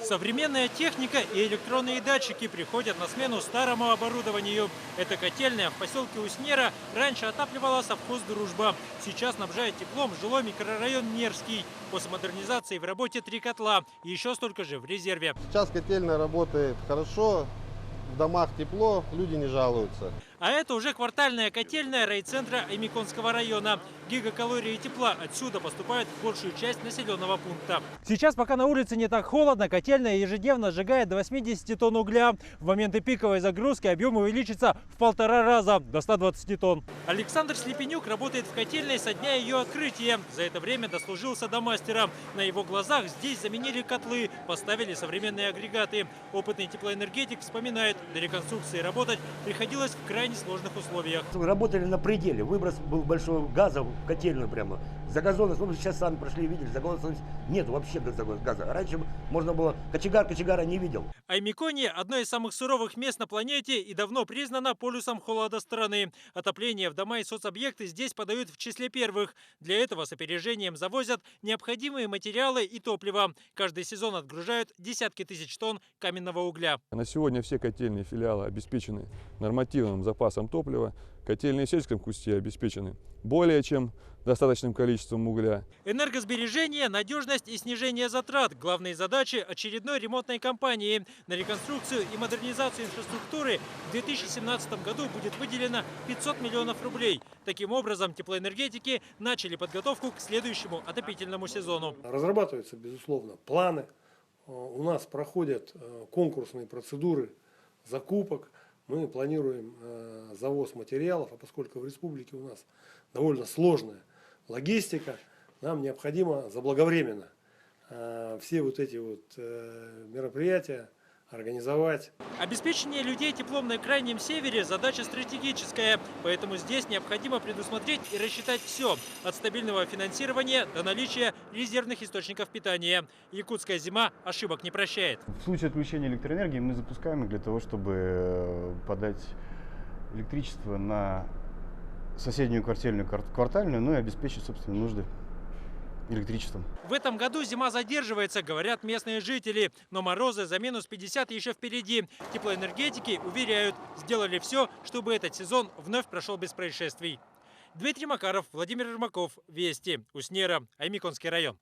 Современная техника и электронные датчики приходят на смену старому оборудованию. Эта котельная в поселке Уснера раньше отапливала совхоз «Дружба». Сейчас снабжает теплом жилой микрорайон Нерский. После модернизации в работе 3 котла и еще столько же в резерве. Сейчас котельная работает хорошо, в домах тепло, люди не жалуются. А это уже квартальная котельная райцентра Аймиконского района. Гигакалории тепла отсюда поступают в большую часть населенного пункта. Сейчас, пока на улице не так холодно, котельная ежедневно сжигает до 80 тонн угля. В моменты пиковой загрузки объем увеличится в 1,5 раза, до 120 тонн. Александр Слепенюк работает в котельной со дня ее открытия. За это время дослужился до мастера. На его глазах здесь заменили котлы, поставили современные агрегаты. Опытный теплоэнергетик вспоминает, для реконструкции работать приходилось в крайне сложных условиях. Работали на пределе, выброс был большого газа в котельную прямо. Загазованность, сейчас сами прошли, видели, загазованность нет вообще газа. Раньше можно было, кочегара не видел. Аймикония – одно из самых суровых мест на планете и давно признано полюсом холода страны. Отопление в дома и соцобъекты здесь подают в числе первых. Для этого с опережением завозят необходимые материалы и топливо. Каждый сезон отгружают десятки тысяч тонн каменного угля. На сегодня все котельные филиала обеспечены нормативным запасом топлива. Котельные в сельском кусте обеспечены более чем достаточным количеством угля. Энергосбережение, надежность и снижение затрат – главные задачи очередной ремонтной кампании. На реконструкцию и модернизацию инфраструктуры в 2017 году будет выделено 500 миллионов рублей. Таким образом, теплоэнергетики начали подготовку к следующему отопительному сезону. Разрабатываются, безусловно, планы. У нас проходят конкурсные процедуры закупок. Мы планируем завоз материалов, а поскольку в республике у нас довольно сложная логистика, нам необходимо заблаговременно все вот эти мероприятия организовать. Обеспечение людей теплом на крайнем севере – задача стратегическая. Поэтому здесь необходимо предусмотреть и рассчитать все. От стабильного финансирования до наличия резервных источников питания. Якутская зима ошибок не прощает. В случае отключения электроэнергии мы запускаем их для того, чтобы подать электричество на соседнюю квартальную, ну и обеспечить собственные нужды электричеством. В этом году зима задерживается, говорят местные жители. Но морозы за минус 50 еще впереди. Теплоэнергетики уверяют, сделали все, чтобы этот сезон вновь прошел без происшествий. Дмитрий Макаров, Владимир Ермаков. Вести. Уснера. Аймиконский район.